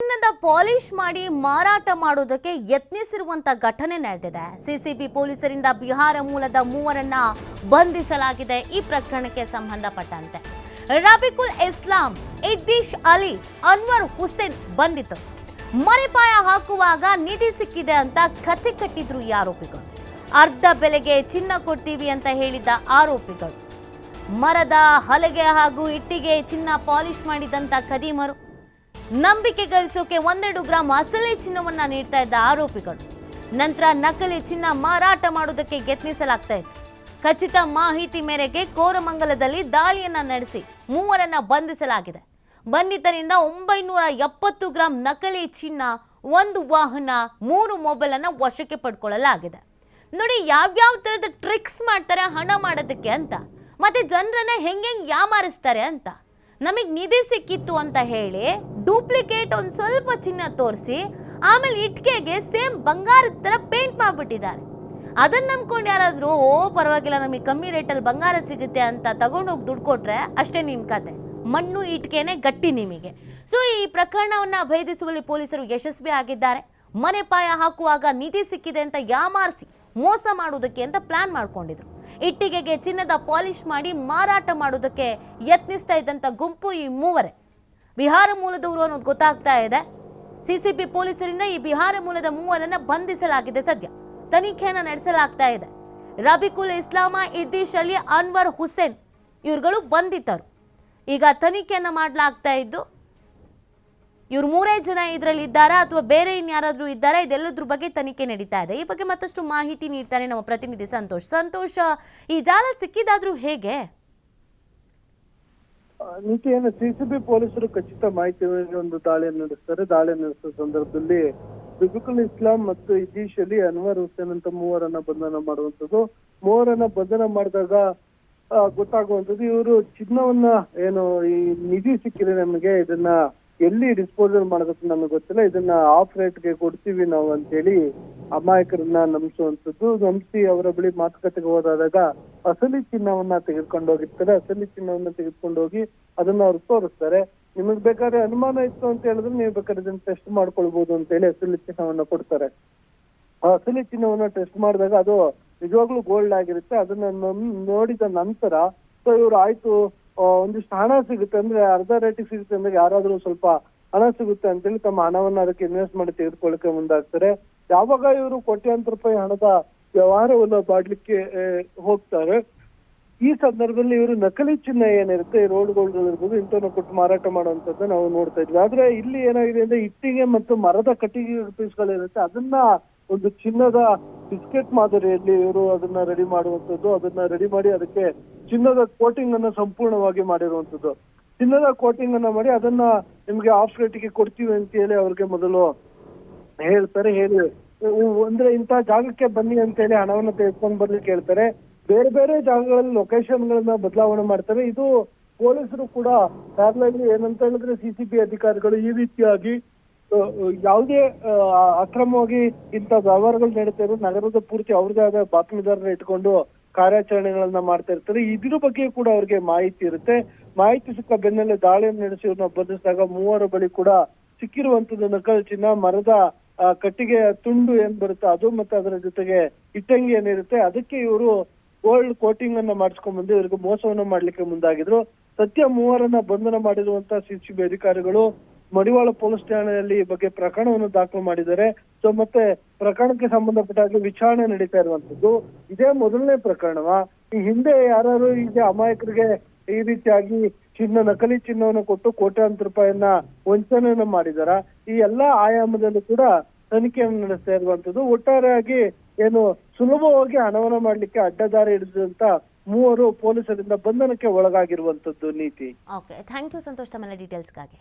ಚಿನ್ನದ ಪಾಲಿಶ್ ಮಾಡಿ ಮಾರಾಟ ಮಾಡೋದಕ್ಕೆ ಯತ್ನಿಸಿರುವಂತ ಘಟನೆ ನಡೆದಿದೆ. ಸಿಸಿಬಿ ಪೊಲೀಸರಿಂದ ಬಿಹಾರ ಮೂಲದ ಮೂವರನ್ನ ಬಂಧಿಸಲಾಗಿದೆ. ಈ ಪ್ರಕರಣಕ್ಕೆ ಸಂಬಂಧಪಟ್ಟಂತೆ ರಬಿಕುಲ್ ಇಸ್ಲಾಂ, ಇದ್ದೀಶ್ ಅಲಿ, ಅನ್ವರ್ ಹುಸೇನ್ ಬಂಧಿತರು. ಮನೆಪಾಯ ಹಾಕುವಾಗ ನಿಧಿ ಸಿಕ್ಕಿದೆ ಅಂತ ಕಥೆ ಕಟ್ಟಿದ್ರು ಈ ಆರೋಪಿಗಳು. ಅರ್ಧ ಬೆಲೆಗೆ ಚಿನ್ನ ಕೊಡ್ತೀವಿ ಅಂತ ಹೇಳಿದ ಆರೋಪಿಗಳು. ಮರದ ಹಲಗೆ ಹಾಗೂ ಇಟ್ಟಿಗೆ ಚಿನ್ನ ಪಾಲಿಶ್ ಮಾಡಿದಂತ ಖದೀಮರು. ನಂಬಿಕೆ ಗಳಿಸೋಕೆ 1-2 ಗ್ರಾಂ ಅಸಲಿ ಚಿನ್ನವನ್ನ ನೀಡ್ತಾ ಇದ್ದ ಆರೋಪಿಗಳು. ನಂತರ ನಕಲಿ ಚಿನ್ನ ಮಾರಾಟ ಮಾಡೋದಕ್ಕೆ ಯತ್ನಿಸಲಾಗ್ತಾ ಇತ್ತು. ಖಚಿತ ಮಾಹಿತಿ ಮೇರೆಗೆ ಕೋರಮಂಗಲದಲ್ಲಿ ದಾಳಿಯನ್ನ ನಡೆಸಿ ಮೂವರನ್ನ ಬಂಧಿಸಲಾಗಿದೆ. ಬಂಧಿತರಿಂದ 970 ಗ್ರಾಂ ನಕಲಿ ಚಿನ್ನ, 1 ವಾಹನ, 3 ಮೊಬೈಲ್ ಅನ್ನ ವಶಕ್ಕೆ ಪಡ್ಕೊಳ್ಳಲಾಗಿದೆ. ನೋಡಿ ಯಾವ್ಯಾವ ತರದ ಟ್ರಿಕ್ಸ್ ಮಾಡ್ತಾರೆ ಹಣ ಮಾಡೋದಕ್ಕೆ ಅಂತ, ಮತ್ತೆ ಜನರನ್ನ ಹೆಂಗೆ ಯಾಮಾರಿಸ್ತಾರೆ ಅಂತ. ನಮಗೆ ನಿಧಿ ಸಿಕ್ಕಿತ್ತು ಅಂತ ಹೇಳಿ ಡೂಪ್ಲಿಕೇಟ್ ಒಂದು ಸ್ವಲ್ಪ ಚಿನ್ನ ತೋರಿಸಿ ಆಮೇಲೆ ಇಟ್ಕೆಗೆ ಸೇಮ್ ಬಂಗಾರದ ಥರ ಪೇಂಟ್ ಮಾಡಿಬಿಟ್ಟಿದ್ದಾರೆ. ಅದನ್ನ ನಂಬ್ಕೊಂಡು ಯಾರಾದರೂ ಪರವಾಗಿಲ್ಲ ನಮಗೆ ಕಮ್ಮಿ ರೇಟಲ್ಲಿ ಬಂಗಾರ ಸಿಗುತ್ತೆ ಅಂತ ತಗೊಂಡೋಗಿ ದುಡ್ಡು ಕೊಟ್ರೆ ಅಷ್ಟೇ ನಿಮ್ಮ ಕತೆ. ಮಣ್ಣು ಇಟ್ಕೆನೆ ಗಟ್ಟಿ ನಿಮಗೆ. ಸೊ ಈ ಪ್ರಕರಣವನ್ನು ಭೇದಿಸುವಲ್ಲಿ ಪೊಲೀಸರು ಯಶಸ್ವಿ ಆಗಿದ್ದಾರೆ. ಮನೆಪಾಯ ಹಾಕುವಾಗ ನಿಧಿ ಸಿಕ್ಕಿದೆ ಅಂತ ಯಾಮಾರಿಸಿ ಮೋಸ ಮಾಡೋದಕ್ಕೆ ಅಂತ ಪ್ಲಾನ್ ಮಾಡ್ಕೊಂಡಿದ್ರು. ಇಟ್ಟಿಗೆಗೆ ಚಿನ್ನದ ಪಾಲಿಶ್ ಮಾಡಿ ಮಾರಾಟ ಮಾಡೋದಕ್ಕೆ ಯತ್ನಿಸ್ತಾ ಇದ್ದಂಥ ಗುಂಪು ಈ ಮೂವರೇ. ಬಿಹಾರ ಮೂಲದವರು ಅನ್ನೋದು ಗೊತ್ತಾಗ್ತಾ ಇದೆ. ಸಿಸಿಬಿ ಪೊಲೀಸರಿಂದ ಈ ಬಿಹಾರ ಮೂಲದ ಮೂವರನ್ನ ಬಂಧಿಸಲಾಗಿದೆ. ಸದ್ಯ ತನಿಖೆಯನ್ನು ನಡೆಸಲಾಗ್ತಾ ಇದೆ. ರಬಿಕುಲ್ ಇಸ್ಲಾಮ, ಇದ್ದೀಶ್ ಅಲಿ, ಅನ್ವರ್ ಹುಸೇನ್ ಇವ್ರುಗಳು ಬಂಧಿತರು. ಈಗ ತನಿಖೆಯನ್ನು ಮಾಡಲಾಗ್ತಾ ಇದ್ದು ಇವ್ರು 3 ಜನ ಇದರಲ್ಲಿ ಇದ್ದಾರಾ ಅಥವಾ ಬೇರೆ ಇನ್ಯಾರಾದ್ರೂ ಇದ್ದಾರಾ, ಇದೆಲ್ಲದ್ರ ಬಗ್ಗೆ ತನಿಖೆ ನಡೀತಾ ಇದೆ. ಈ ಬಗ್ಗೆ ಮತ್ತಷ್ಟು ಮಾಹಿತಿ ನೀಡ್ತಾರೆ ನಮ್ಮ ಪ್ರತಿನಿಧಿ ಸಂತೋಷ್. ಈ ಜಾಲ ಸಿಕ್ಕಿದಾದ್ರೂ ಹೇಗೆ? ನೀತಿಯನ್ನು ಸಿಸಿಬಿ ಪೊಲೀಸರು ಖಚಿತ ಮಾಹಿತಿ ಒಂದು ದಾಳಿಯನ್ನು ನಡೆಸ್ತಾರೆ. ದಾಳಿ ನಡೆಸುವ ಸಂದರ್ಭದಲ್ಲಿ ರಬಿಕುಲ್ ಇಸ್ಲಾಂ ಮತ್ತು ಇದ್ದೀಶ್ ಅಲಿ, ಅನ್ವರ್ ಹುಸೇನ್ ಅಂತ ಮೂವರನ್ನ ಬಂಧನ ಮಾಡುವಂಥದ್ದು. ಮೂವರನ್ನ ಬಂಧನ ಮಾಡಿದಾಗ ಗೊತ್ತಾಗುವಂಥದ್ದು ಇವರು ಚಿನ್ನವನ್ನ ಏನು ಈ ನಿಧಿ ಸಿಕ್ಕಿದೆ ನಮಗೆ, ಇದನ್ನ ಎಲ್ಲಿ ಡಿಸ್ಪೋಸಲ್ ಮಾಡೋದಕ್ಕೆ ನಮಗೆ ಗೊತ್ತಿಲ್ಲ, ಇದನ್ನ ಆಫ್ ರೇಟ್ಗೆ ಕೊಡ್ತೀವಿ ನಾವು ಅಂತೇಳಿ ಅಮಾಯಕರನ್ನ ನಂಬಿಸುವಂಥದ್ದು. ನಂಬಿಸಿ ಅವರ ಬಳಿ ಮಾತುಕತೆಗೆ ಹೋದಾಗ ಅಸಲಿ ಚಿನ್ನವನ್ನ ತೆಗೆದುಕೊಂಡು ಹೋಗಿರ್ತಾರೆ. ಅಸಲಿ ಚಿನ್ನವನ್ನ ತೆಗೆದುಕೊಂಡು ಹೋಗಿ ಅದನ್ನ ಅವ್ರು ತೋರಿಸ್ತಾರೆ. ನಿಮಗ್ ಬೇಕಾದ್ರೆ ಅನುಮಾನ ಇತ್ತು ಅಂತ ಹೇಳಿದ್ರೆ ನೀವು ಬೇಕಾದ್ರೆ ಇದನ್ನ ಟೆಸ್ಟ್ ಮಾಡ್ಕೊಳ್ಬಹುದು ಅಂತ ಹೇಳಿ ಅಸಲಿ ಚಿನ್ನವನ್ನ ಕೊಡ್ತಾರೆ. ಆ ಅಸಲಿ ಚಿನ್ನವನ್ನ ಟೆಸ್ಟ್ ಮಾಡಿದಾಗ ಅದು ನಿಜವಾಗ್ಲೂ ಗೋಲ್ಡ್ ಆಗಿರುತ್ತೆ. ಅದನ್ನ ನೋಡಿದ ನಂತರ ಸೊ ಇವ್ರು ಆಯ್ತು ಒಂದಿಷ್ಟು ಹಣ ಸಿಗುತ್ತೆ ಅಂದ್ರೆ ಅರ್ಧ ರೇಟಿಗೆ ಸಿಗುತ್ತೆ ಅಂದ್ರೆ ಯಾರಾದ್ರೂ ಸ್ವಲ್ಪ ಹಣ ಸಿಗುತ್ತೆ ಅಂತೇಳಿ ತಮ್ಮ ಹಣವನ್ನ ಅದಕ್ಕೆ ಇನ್ವೆಸ್ಟ್ ಮಾಡಿ ತೆಗೆದುಕೊಳ್ಳಕ್ಕೆ ಮುಂದಾಗ್ತಾರೆ. ಯಾವಾಗ ಇವರು ಕೋಟ್ಯಾಂತರ ರೂಪಾಯಿ ಹಣದ ವ್ಯವಹಾರವನ್ನ ಮಾಡ್ಲಿಕ್ಕೆ ಹೋಗ್ತಾರೆ, ಈ ಸಂದರ್ಭದಲ್ಲಿ ಇವರು ನಕಲಿ ಚಿನ್ನ ಏನಿರುತ್ತೆ, ರೋಡ್ ಗೋಲ್ಡ್ ಇರ್ಬೋದು, ಇಂಥವನ್ನ ಕೊಟ್ಟು ಮಾರಾಟ ಮಾಡುವಂತದ್ದು ನಾವು ನೋಡ್ತಾ ಇದ್ವಿ. ಆದ್ರೆ ಇಲ್ಲಿ ಏನಾಗಿದೆ ಅಂದ್ರೆ ಇಟ್ಟಿಗೆ ಮತ್ತು ಮರದ ಕಟ್ಟಿಗೆ ಪೀಸ್ಗಳಿರುತ್ತೆ, ಅದನ್ನ ಒಂದು ಚಿನ್ನದ ಬಿಸ್ಕೆಟ್ ಮಾದರಿಯಲ್ಲಿ ಇವರು ಅದನ್ನ ರೆಡಿ ಮಾಡುವಂಥದ್ದು. ಅದನ್ನ ರೆಡಿ ಮಾಡಿ ಅದಕ್ಕೆ ಚಿನ್ನದ ಕೋಟಿಂಗ್ ಅನ್ನ ಸಂಪೂರ್ಣವಾಗಿ ಮಾಡಿರುವಂಥದ್ದು. ಚಿನ್ನದ ಕೋಟಿಂಗ್ ಅನ್ನ ಮಾಡಿ ಅದನ್ನ ನಿಮ್ಗೆ ಆಫ್ ರೇಟಿಗೆ ಕೊಡ್ತೀವಿ ಅಂತ ಹೇಳಿ ಅವ್ರಿಗೆ ಮೊದಲು ಹೇಳ್ತಾರೆ. ಹೇಳಿ ಅಂದ್ರೆ ಇಂಥ ಜಾಗಕ್ಕೆ ಬನ್ನಿ ಅಂತ ಹೇಳಿ ಹಣವನ್ನ ತೆಗೆದುಕೊಂಡು ಬರ್ಲಿಕ್ಕೆ ಹೇಳ್ತಾರೆ. ಬೇರೆ ಬೇರೆ ಜಾಗಗಳಲ್ಲಿ ಲೊಕೇಶನ್ ಗಳನ್ನ ಬದಲಾವಣೆ ಮಾಡ್ತಾರೆ. ಇದು ಪೊಲೀಸರು ಕೂಡ ಪ್ಯಾರಲಲ್ಲಿ ಏನಂತ ಹೇಳಿದ್ರೆ ಸಿಸಿಬಿ ಅಧಿಕಾರಿಗಳು ಈ ರೀತಿಯಾಗಿ ಯಾವುದೇ ಅಕ್ರಮವಾಗಿ ಇಂಥ ವ್ಯವಹಾರಗಳು ನಡೀತಾ ಇರೋದು ನಗರದ ಪೂರ್ತಿ ಅವ್ರದೇ ಆದ ಬಾತ್ಮೀದಾರನ್ನ ಇಟ್ಕೊಂಡು ಕಾರ್ಯಾಚರಣೆಗಳನ್ನ ಮಾಡ್ತಾ ಇರ್ತಾರೆ. ಇದ್ರ ಬಗ್ಗೆ ಕೂಡ ಅವ್ರಿಗೆ ಮಾಹಿತಿ ಇರುತ್ತೆ. ಮಾಹಿತಿ ಸಿಕ್ಕ ಬೆನ್ನಲ್ಲೇ ದಾಳಿಯನ್ನು ನಡೆಸಿ ಇವ್ರನ್ನ ಬಂಧಿಸಿದಾಗ ಮೂವರ ಬಳಿ ಕೂಡ ಸಿಕ್ಕಿರುವಂತದ್ದು ನಕಲಿ ಚಿನ್ನ, ಮರದ ಕಟ್ಟಿಗೆ ತುಂಡು ಏನ್ ಬರುತ್ತೆ ಅದು, ಮತ್ತೆ ಅದರ ಜೊತೆಗೆ ಇಟ್ಟಂಗಿ ಏನಿರುತ್ತೆ ಅದಕ್ಕೆ ಇವರು ಗೋಲ್ಡ್ ಕೋಟಿಂಗ್ ಅನ್ನ ಮಾಡಿಸ್ಕೊಂಡ್ ಬಂದು ಇವರಿಗೆ ಮೋಸವನ್ನ ಮಾಡ್ಲಿಕ್ಕೆ ಮುಂದಾಗಿದ್ರು. ಸದ್ಯ ಮೂವರನ್ನ ಬಂಧನ ಮಾಡಿರುವಂತಹ ಸಿಸಿಬಿ ಅಧಿಕಾರಿಗಳು ಮಡಿವಾಳ ಪೊಲೀಸ್ ಠಾಣೆಯಲ್ಲಿ ಈ ಬಗ್ಗೆ ಪ್ರಕರಣವನ್ನು ದಾಖಲು ಮಾಡಿದ್ದಾರೆ. ಸೊ ಮತ್ತೆ ಪ್ರಕರಣಕ್ಕೆ ಸಂಬಂಧಪಟ್ಟ ಹಾಗೆ ವಿಚಾರಣೆ ನಡೀತಾ ಇರುವಂತದ್ದು. ಇದೇ ಮೊದಲನೇ ಪ್ರಕರಣವ? ಈ ಹಿಂದೆ ಯಾರು ಈಗ ಅಮಾಯಕರಿಗೆ ಈ ರೀತಿಯಾಗಿ ನಕಲಿ ಚಿನ್ನವನ್ನು ಕೊಟ್ಟು ಕೋಟ್ಯಾಂತರ ರೂಪಾಯಿಯನ್ನ ವಂಚನೆಯನ್ನ ಮಾಡಿದಾರ? ಈ ಎಲ್ಲಾ ಆಯಾಮದಲ್ಲೂ ಕೂಡ ತನಿಖೆಯನ್ನು ನಡೆಸ್ತಾ ಇರುವಂತದ್ದು. ಒಟ್ಟಾರೆಯಾಗಿ ಏನು ಸುಲಭವಾಗಿ ಹಣವನ್ನ ಮಾಡ್ಲಿಕ್ಕೆ ಅಡ್ಡದಾರಿ ಹಿಡಿದಂತ ಮೂವರು ಪೊಲೀಸರಿಂದ ಬಂಧನಕ್ಕೆ ಒಳಗಾಗಿರುವಂತದ್ದು. ನೀತಿ. ಓಕೆ, ಥ್ಯಾಂಕ್ ಯು ಸಂತೋಷ್ ತಮ್ಮ ಡೀಟೇಲ್ಸ್ಗಾಗಿ.